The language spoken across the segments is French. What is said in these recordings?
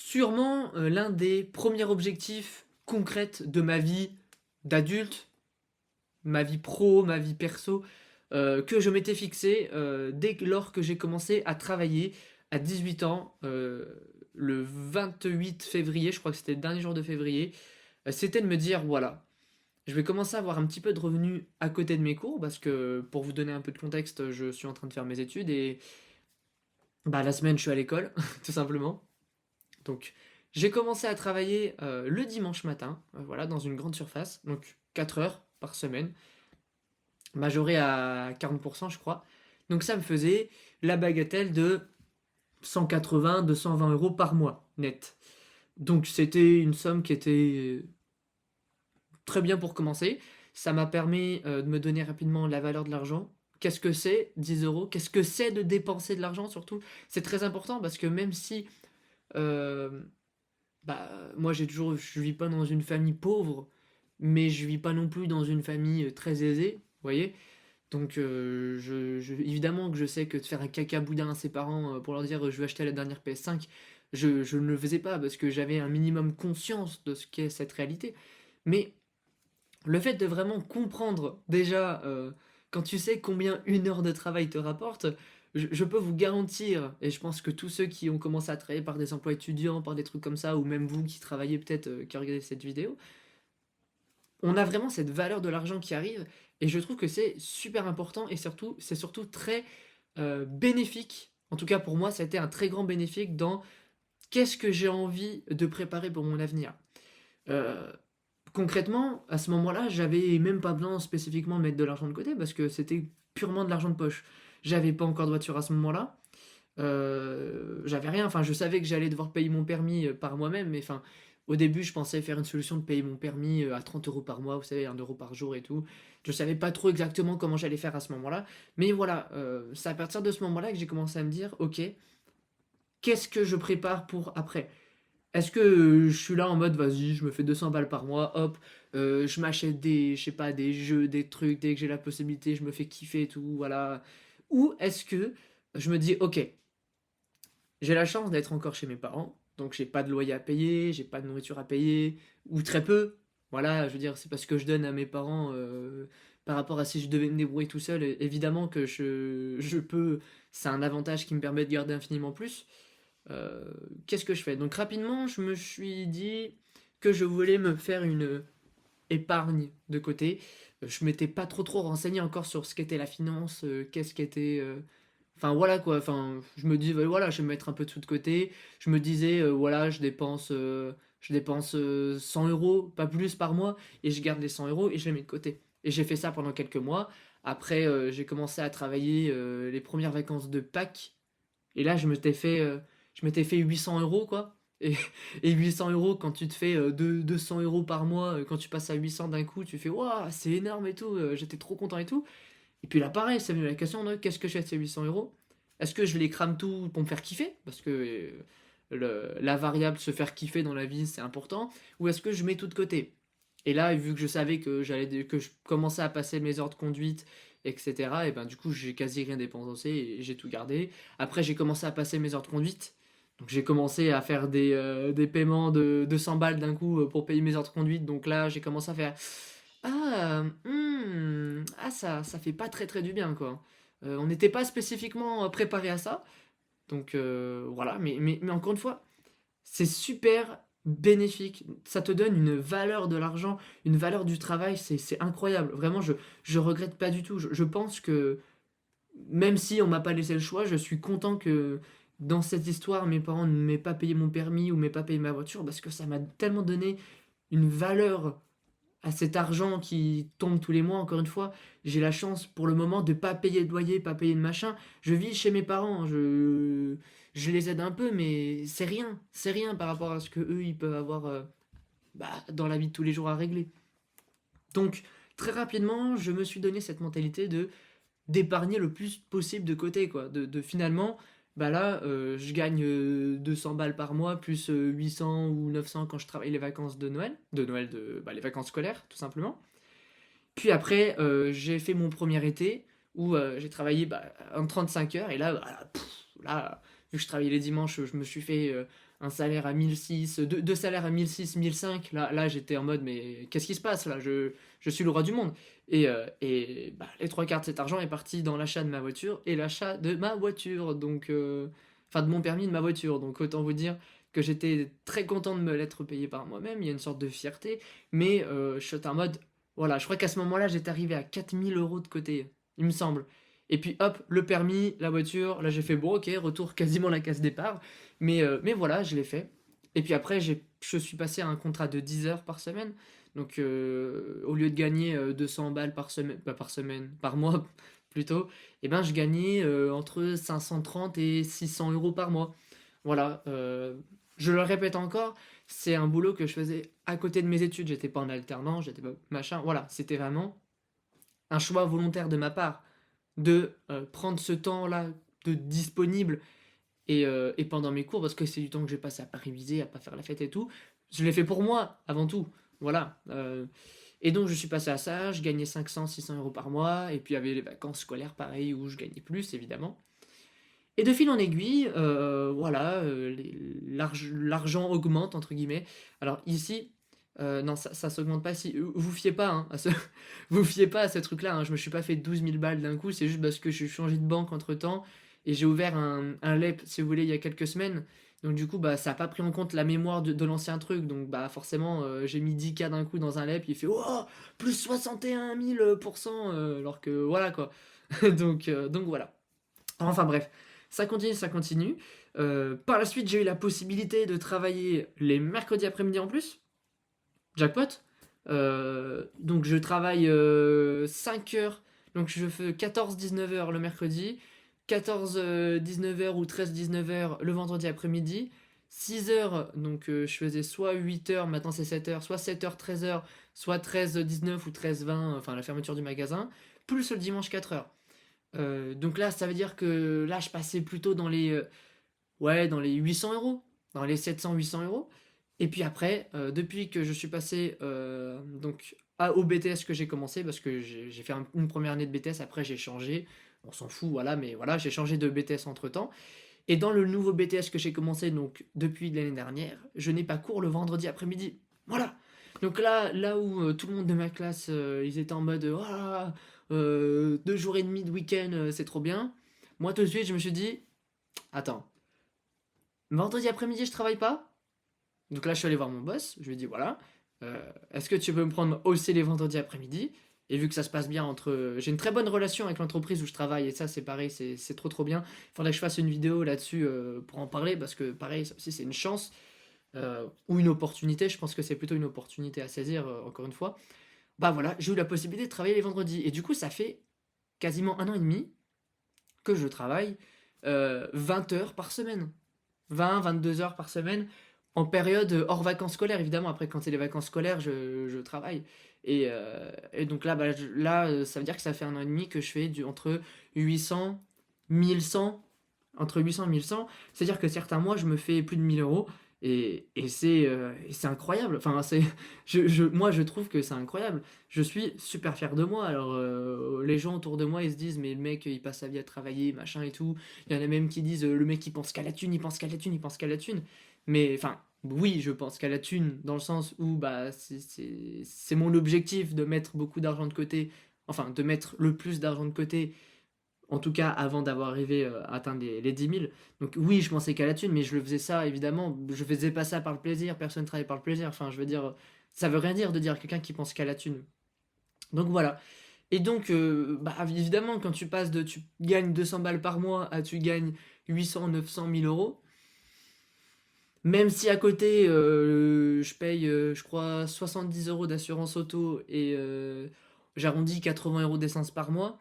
sûrement l'un des premiers objectifs concrets de ma vie d'adulte, ma vie pro, ma vie perso, que je m'étais fixé lors que j'ai commencé à travailler à 18 ans, le 28 février, je crois que c'était le dernier jour de février, c'était de me dire, voilà, je vais commencer à avoir un petit peu de revenus à côté de mes cours, parce que pour vous donner un peu de contexte, je suis en train de faire mes études et bah, la semaine je suis à l'école, tout simplement. Donc j'ai commencé à travailler le dimanche matin, voilà, dans une grande surface, donc 4 heures par semaine, majoré à 40% je crois. Donc ça me faisait la bagatelle de 180, 220 euros par mois net. Donc c'était une somme qui était très bien pour commencer. Ça m'a permis de me donner rapidement la valeur de l'argent. Qu'est-ce que c'est 10 euros? Qu'est-ce que c'est de dépenser de l'argent surtout? C'est très important parce que même si euh, bah, moi je vis pas dans une famille pauvre, mais je vis pas non plus dans une famille très aisée, vous voyez? Donc évidemment que je sais que de faire un caca boudin à ses parents pour leur dire je vais acheter la dernière PS5, je ne le faisais pas parce que j'avais un minimum conscience de ce qu'est cette réalité. Mais le fait de vraiment comprendre déjà, quand tu sais combien une heure de travail te rapporte, je peux vous garantir, et je pense que tous ceux qui ont commencé à travailler par des emplois étudiants, par des trucs comme ça, ou même vous qui travaillez peut-être, qui regardez cette vidéo, on a vraiment cette valeur de l'argent qui arrive, et je trouve que c'est super important, et surtout, c'est surtout très bénéfique. En tout cas pour moi, ça a été un très grand bénéfique dans qu'est-ce que j'ai envie de préparer pour mon avenir. Euh, Concrètement, à ce moment-là, j'avais même pas besoin spécifiquement de mettre de l'argent de côté parce que c'était purement de l'argent de poche. J'avais pas encore de voiture à ce moment-là. J'avais rien. Enfin, je savais que j'allais devoir payer mon permis par moi-même. Mais enfin, au début, je pensais faire une solution de payer mon permis à 30 euros par mois, vous savez, 1 euro par jour et tout. Je savais pas trop exactement comment j'allais faire à ce moment-là. Mais voilà, c'est à partir de ce moment-là que j'ai commencé à me dire, ok, qu'est-ce que je prépare pour après? Est-ce que je suis là en mode vas-y, je me fais 200 balles par mois, hop, je m'achète des, je sais pas, des jeux, des trucs, dès que j'ai la possibilité, je me fais kiffer et tout, voilà. Ou est-ce que je me dis ok, j'ai la chance d'être encore chez mes parents, donc j'ai pas de loyer à payer, j'ai pas de nourriture à payer, ou très peu. Voilà, je veux dire, c'est parce que je donne à mes parents par rapport à si je devais me débrouiller tout seul, évidemment que je peux, c'est un avantage qui me permet de garder infiniment plus. Euh, Qu'est-ce que je fais? Donc rapidement, je me suis dit que je voulais me faire une épargne de côté. Je m'étais pas trop renseigné encore sur ce qu'était la finance, qu'est-ce qu'était... Enfin voilà quoi, enfin je me dis voilà, je vais mettre un peu de sous de côté. Je me disais voilà, je dépense 100 euros, pas plus par mois, et je garde les 100 euros et je les mets de côté. Et j'ai fait ça pendant quelques mois. Après, j'ai commencé à travailler les premières vacances de Pâques et là, je m'étais fait 800 euros, quoi. Et, et 800 euros, quand tu te fais 200 euros par mois, quand tu passes à 800 d'un coup, tu fais waouh, c'est énorme et tout, j'étais trop content et tout. Et puis là, pareil, ça me met la question de qu'est-ce que je fais de ces 800 euros? Est-ce que je les crame tout pour me faire kiffer? Parce que la variable se faire kiffer dans la vie, c'est important. Ou est-ce que je mets tout de côté? Et là, vu que je savais que je commençais à passer mes heures de conduite, etc., et ben du coup, j'ai quasi rien dépensé et j'ai tout gardé. Après, j'ai commencé à passer mes heures de conduite. Donc j'ai commencé à faire des paiements de 200 balles d'un coup pour payer mes heures de conduite. Donc là, j'ai commencé à faire ça fait pas très très du bien quoi. On n'était pas spécifiquement préparé à ça. Donc voilà, mais encore une fois, c'est super bénéfique. Ça te donne une valeur de l'argent, une valeur du travail, c'est incroyable. Vraiment, je regrette pas du tout. Je pense que même si on m'a pas laissé le choix, je suis content que dans cette histoire, mes parents ne m'aient pas payé mon permis ou m'aient pas payé ma voiture parce que ça m'a tellement donné une valeur à cet argent qui tombe tous les mois. Encore une fois, j'ai la chance pour le moment de pas payer de loyer, pas payer de machin. Je vis chez mes parents, je les aide un peu, mais c'est rien par rapport à ce que eux ils peuvent avoir dans la vie de tous les jours à régler. Donc très rapidement, je me suis donné cette mentalité de d'épargner le plus possible de côté, quoi. De finalement, bah là, je gagne 200 balles par mois, plus 800 ou 900 quand je travaille les vacances de Noël, les vacances scolaires, tout simplement. Puis après, j'ai fait mon premier été où j'ai travaillé en 35 heures, et là, voilà, là, vu que je travaillais les dimanches, je me suis fait un salaire à 1006, deux salaires à 1006, 1005. Là j'étais en mode, mais qu'est-ce qui se passe là? Je suis le roi du monde. Et bah, les trois quarts de cet argent est parti dans l'achat de ma voiture et l'achat de ma voiture. Donc, enfin, de mon permis de ma voiture. Donc, autant vous dire que j'étais très content de me l'être payé par moi-même. Il y a une sorte de fierté. Mais je suis en mode, voilà, je crois qu'à ce moment-là, j'étais arrivé à 4000 € de côté, il me semble. Et puis hop, le permis, la voiture, là j'ai fait bon, ok, retour quasiment à la case départ. Mais voilà, je l'ai fait. Et puis après, je suis passé à un contrat de 10 heures par semaine. Donc au lieu de gagner 200 balles par semaine, pas par semaine, par mois plutôt, et ben je gagnais entre 530 et 600 € par mois. Voilà, je le répète encore, c'est un boulot que je faisais à côté de mes études. J'étais pas en alternance, j'étais pas machin. Voilà, c'était vraiment un choix volontaire de ma part de prendre ce temps-là de disponible et pendant mes cours, parce que c'est du temps que j'ai passé à pas réviser, à pas faire la fête et tout, je l'ai fait pour moi, avant tout. Voilà. Et donc je suis passé à ça, je gagnais 500, 600 € par mois, et puis il y avait les vacances scolaires, pareil, où je gagnais plus, évidemment. Et de fil en aiguille, voilà, l'argent augmente, entre guillemets. Alors ici, non, ça s'augmente pas si. Vous fiez pas, hein, vous fiez pas à ce truc-là, hein. Je me suis pas fait 12 000 balles d'un coup, c'est juste parce que je suis changé de banque entre temps et j'ai ouvert un LEP, si vous voulez, il y a quelques semaines. Donc du coup, bah, ça a pas pris en compte la mémoire de l'ancien truc. Donc bah forcément, j'ai mis 10K d'un coup dans un LEP, il fait oh, plus 61 000%, alors que voilà quoi. Donc voilà. Enfin bref, ça continue, ça continue. Par la suite, j'ai eu la possibilité de travailler les mercredis après-midi en plus. Jackpot. Donc je travaille 5 heures. Donc je fais 14-19 heures le mercredi, 14-19 heures ou 13-19 heures le vendredi après-midi, 6 heures, donc je faisais soit 8 heures, maintenant c'est 7 heures, soit 7 heures, 13 heures, soit 13-19 ou 13-20, enfin la fermeture du magasin, plus le dimanche 4 heures. Donc là, ça veut dire que là, je passais plutôt dans ouais, dans les 800 €, dans les 700-800 €. Et puis après, depuis que je suis passé donc au BTS que j'ai commencé, parce que j'ai fait une première année de BTS, après j'ai changé, on s'en fout, voilà, mais voilà, j'ai changé de BTS entre-temps. Et dans le nouveau BTS que j'ai commencé, donc depuis l'année dernière, je n'ai pas cours le vendredi après-midi. Voilà. Donc là où tout le monde de ma classe, ils étaient en mode, ah, 2 jours et demi de week-end, c'est trop bien. Moi tout de suite, je me suis dit, attends, vendredi après-midi, je travaille pas. Donc là, je suis allé voir mon boss. Je lui ai dit, voilà, est-ce que tu peux me prendre aussi les vendredis après-midi? Et vu que ça se passe bien entre. J'ai une très bonne relation avec l'entreprise où je travaille, et ça, c'est pareil, c'est trop trop bien. Il faudrait que je fasse une vidéo là-dessus pour en parler, parce que pareil, ça aussi, c'est une chance ou une opportunité. Je pense que c'est plutôt une opportunité à saisir, encore une fois. Bah voilà, j'ai eu la possibilité de travailler les vendredis. Et du coup, ça fait quasiment un an et demi que je travaille 20 heures par semaine. 20-22 heures par semaine en période hors vacances scolaires, évidemment. Après, quand c'est les vacances scolaires, je travaille. Et donc là, ça veut dire que ça fait un an et demi que je fais entre 800, 1100, entre 800 et 1100. C'est-à-dire que certains mois, je me fais plus de 1000 €. Et c'est incroyable. Enfin, moi, je trouve que c'est incroyable. Je suis super fier de moi. Alors, les gens autour de moi, ils se disent, mais le mec, il passe sa vie à travailler, machin et tout. Il y en a même qui disent, le mec, il pense qu'à la thune, il pense qu'à la thune, il pense qu'à la thune. Mais, enfin, oui, je pense qu'à la thune, dans le sens où, bah, c'est mon objectif de mettre beaucoup d'argent de côté. Enfin, de mettre le plus d'argent de côté en tout cas, avant d'avoir arrivé à atteindre les 10 000. Donc oui, je pensais qu'à la thune, mais je le faisais ça, évidemment. Je faisais pas ça par le plaisir, personne ne travaille par le plaisir. Enfin, je veux dire, ça veut rien dire de dire à quelqu'un qui pense qu'à la thune. Donc voilà. Et donc, bah, évidemment, quand tu passes de tu gagnes 200 balles par mois à tu gagnes 800, 900, 1000 €, même si à côté, je paye, je crois, 70 € d'assurance auto et j'arrondis 80 € d'essence par mois,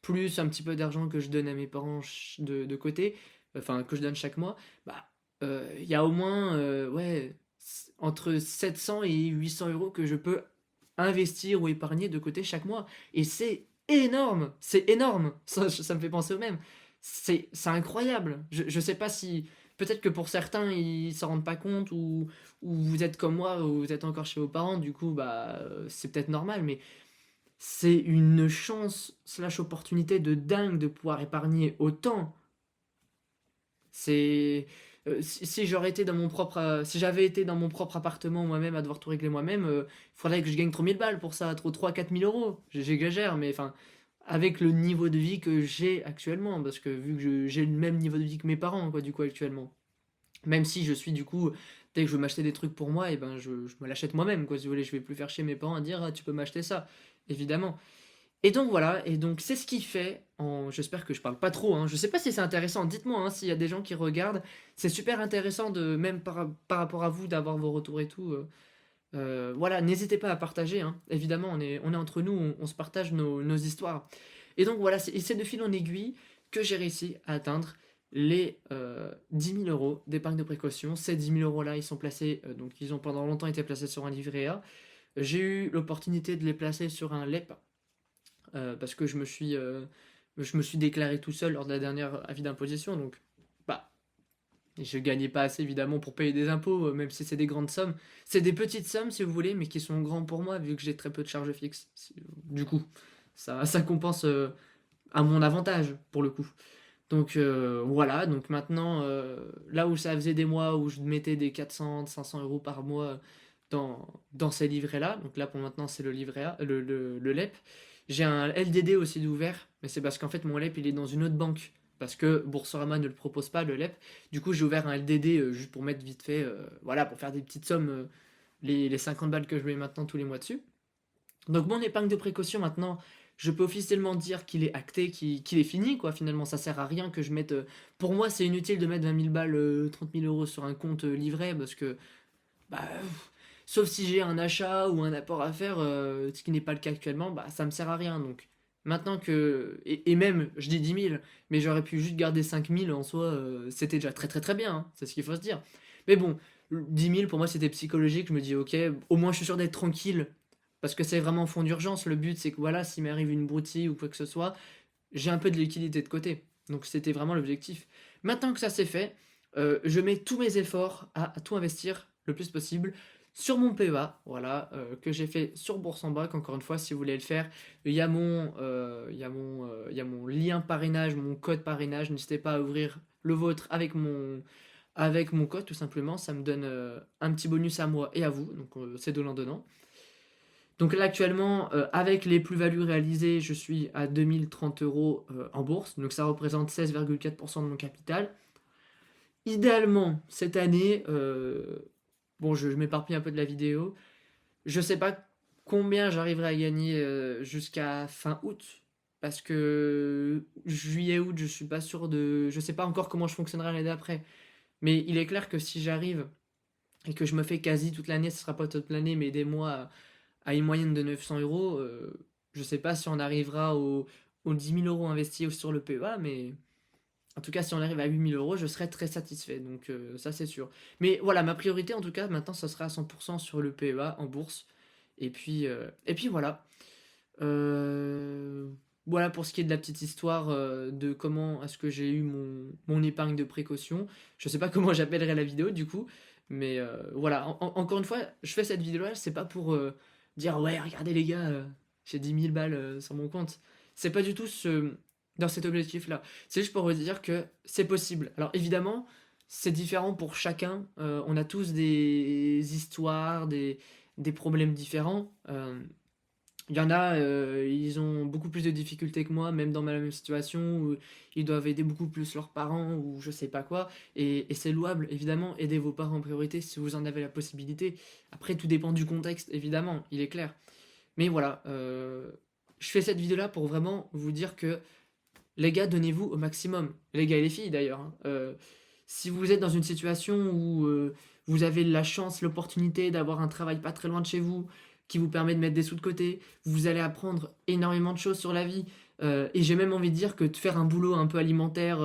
plus un petit peu d'argent que je donne à mes parents de côté, enfin que je donne chaque mois, bah il y a au moins ouais, entre 700 et 800 € que je peux investir ou épargner de côté chaque mois. Et c'est énorme, ça me fait penser au même. C'est incroyable. Je sais pas si. Peut-être que pour certains, ils s'en rendent pas compte ou vous êtes comme moi, ou vous êtes encore chez vos parents, du coup, bah, c'est peut-être normal, mais c'est une chance slash opportunité de dingue de pouvoir épargner autant. C'est Si j'aurais été dans mon propre, si j'avais été dans mon propre appartement moi-même à devoir tout régler moi-même, il faudrait que je gagne 3000 balles pour ça, trop 3 4 000 euros. J'exagère, mais enfin, avec le niveau de vie que j'ai actuellement, parce que vu que j'ai le même niveau de vie que mes parents, quoi, du coup, actuellement. Même si je suis, du coup, dès que je veux m'acheter des trucs pour moi, et ben, je me l'achète moi-même, quoi, si vous voulez. Je vais plus faire chez mes parents à dire, ah, tu peux m'acheter ça, évidemment. Et donc voilà, et donc c'est ce qui fait, j'espère que je parle pas trop, hein. Je sais pas si c'est intéressant, dites-moi hein, s'il y a des gens qui regardent, c'est super intéressant de, même par rapport à vous, d'avoir vos retours et tout. Voilà, n'hésitez pas à partager, hein. Évidemment, on est entre nous, on se partage nos histoires. Et donc voilà, c'est de fil en aiguille que j'ai réussi à atteindre les 10 000 euros d'épargne de précaution. Ces 10 000 euros là, ils sont placés, donc ils ont pendant longtemps été placés sur un livret A. J'ai eu l'opportunité de les placer sur un LEP parce que je me suis déclaré tout seul lors de la dernière avis d'imposition, donc bah, je gagnais pas assez évidemment pour payer des impôts, même si c'est des grandes sommes. C'est des petites sommes si vous voulez, mais qui sont grandes pour moi vu que j'ai très peu de charges fixes. Du coup, ça compense à mon avantage pour le coup. Donc voilà, donc maintenant, là où ça faisait des mois où je mettais des 400 500 euros par mois dans ces livrets-là, donc là pour maintenant c'est le livret A, le LEP. J'ai un LDD aussi d'ouvert, mais c'est parce qu'en fait mon LEP il est dans une autre banque, parce que Boursorama ne le propose pas le LEP. Du coup j'ai ouvert un LDD juste pour mettre vite fait, voilà, pour faire des petites sommes, les 50 balles que je mets maintenant tous les mois dessus. Donc mon épargne de précaution maintenant, je peux officiellement dire qu'il est acté, qu'il est fini, quoi. Finalement, ça sert à rien que je mette. Pour moi, c'est inutile de mettre 20 000 balles, 30 000 euros sur un compte livret parce que, bah, sauf si j'ai un achat ou un apport à faire, ce qui n'est pas le cas actuellement, bah, ça me sert à rien. Donc maintenant que. Et même, je dis 10 000, mais j'aurais pu juste garder 5 000 en soi, c'était déjà très très très bien, hein, c'est ce qu'il faut se dire. Mais bon, 10 000 pour moi c'était psychologique, je me dis ok, au moins je suis sûr d'être tranquille parce que c'est vraiment fond d'urgence. Le but, c'est que voilà, s'il m'arrive une broutille ou quoi que ce soit, j'ai un peu de liquidité de côté. Donc c'était vraiment l'objectif. Maintenant que ça c'est fait, je mets tous mes efforts à tout investir le plus possible sur mon PEA, voilà, que j'ai fait sur Bourse en Bac. Encore une fois, si vous voulez le faire, il y a mon lien parrainage, mon code parrainage. N'hésitez pas à ouvrir le vôtre avec mon code, tout simplement. Ça me donne un petit bonus à moi et à vous. Donc c'est donnant-donnant. Donc là actuellement, avec les plus-values réalisées, je suis à 2030 euros en bourse. Donc ça représente 16,4% de mon capital. Idéalement, cette année, bon je m'éparpille un peu de la vidéo, je sais pas combien j'arriverai à gagner jusqu'à fin août. Parce que juillet-août, je suis pas sûr de. Je sais pas encore comment je fonctionnerai l'année d'après. Mais il est clair que si j'arrive et que je me fais quasi toute l'année, ce sera pas toute l'année, mais des mois à une moyenne de 900 euros, je sais pas si on arrivera aux 10 000 euros investis sur le PEA, mais en tout cas, si on arrive à 8 000 euros, je serai très satisfait. Donc, ça, c'est sûr. Mais voilà, ma priorité, en tout cas, maintenant, ça sera à 100% sur le PEA en bourse. Et puis voilà. Euh, voilà pour ce qui est de la petite histoire de comment est-ce que j'ai eu mon épargne de précaution. Je sais pas comment j'appellerai la vidéo du coup, mais voilà. Encore une fois, je fais cette vidéo-là, c'est pas pour dire ouais, regardez les gars, j'ai 10 000 balles sur mon compte. C'est pas du tout dans cet objectif-là. C'est juste pour vous dire que c'est possible. Alors évidemment, c'est différent pour chacun. On a tous des histoires, des problèmes différents. Il y en a, ils ont beaucoup plus de difficultés que moi, même dans ma même situation, où ils doivent aider beaucoup plus leurs parents, ou je sais pas quoi. Et c'est louable, évidemment, aidez vos parents en priorité si vous en avez la possibilité. Après, tout dépend du contexte, évidemment, il est clair. Mais voilà, je fais cette vidéo-là pour vraiment vous dire que, les gars, donnez-vous au maximum. Les gars et les filles, d'ailleurs, hein. Si vous êtes dans une situation où vous avez la chance, l'opportunité d'avoir un travail pas très loin de chez vous, qui vous permet de mettre des sous de côté, vous allez apprendre énormément de choses sur la vie. Et j'ai même envie de dire que de faire un boulot un peu alimentaire,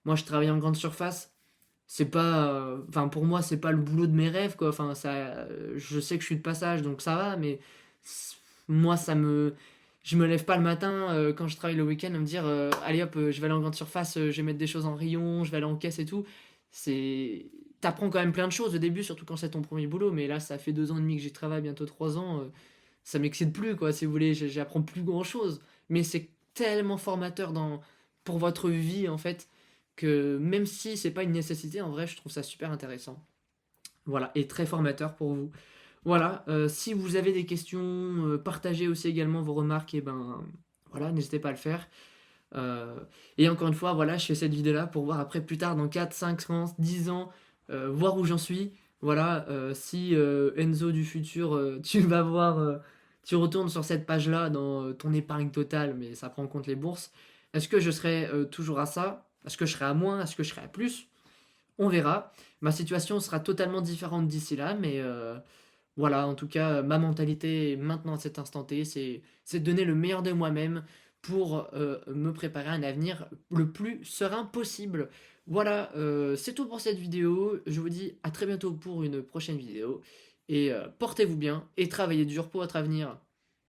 moi je travaille en grande surface, c'est pas, enfin pour moi c'est pas le boulot de mes rêves quoi. Enfin ça, je sais que je suis de passage donc ça va, mais moi je me lève pas le matin quand je travaille le week-end à me dire allez hop, je vais aller en grande surface, je vais mettre des choses en rayon, je vais aller en caisse et tout. C'est, t'apprends quand même plein de choses au début, surtout quand c'est ton premier boulot. Mais là, ça fait 2 ans et demi que j'y travaille, bientôt 3 ans. Ça m'excite plus, quoi, si vous voulez. J'apprends plus grand chose. Mais c'est tellement formateur pour votre vie, en fait, que même si c'est pas une nécessité, en vrai, je trouve ça super intéressant. Voilà, et très formateur pour vous. Voilà, si vous avez des questions, partagez aussi également vos remarques, et ben voilà, n'hésitez pas à le faire. Euh, et encore une fois, voilà, je fais cette vidéo-là pour voir après plus tard, dans 4 5 ans, 10 ans, voir où j'en suis. Voilà, si Enzo du futur, tu vas voir, tu retournes sur cette page-là dans ton épargne totale, mais ça prend en compte les bourses. Est-ce que je serai toujours à ça? Est-ce que je serai à moins? Est-ce que je serai à plus? On verra. Ma situation sera totalement différente d'ici là, mais voilà, en tout cas, ma mentalité maintenant à cet instant T, c'est de donner le meilleur de moi-même pour me préparer à un avenir le plus serein possible. Voilà, c'est tout pour cette vidéo. Je vous dis à très bientôt pour une prochaine vidéo. Et portez-vous bien et travaillez dur pour votre avenir.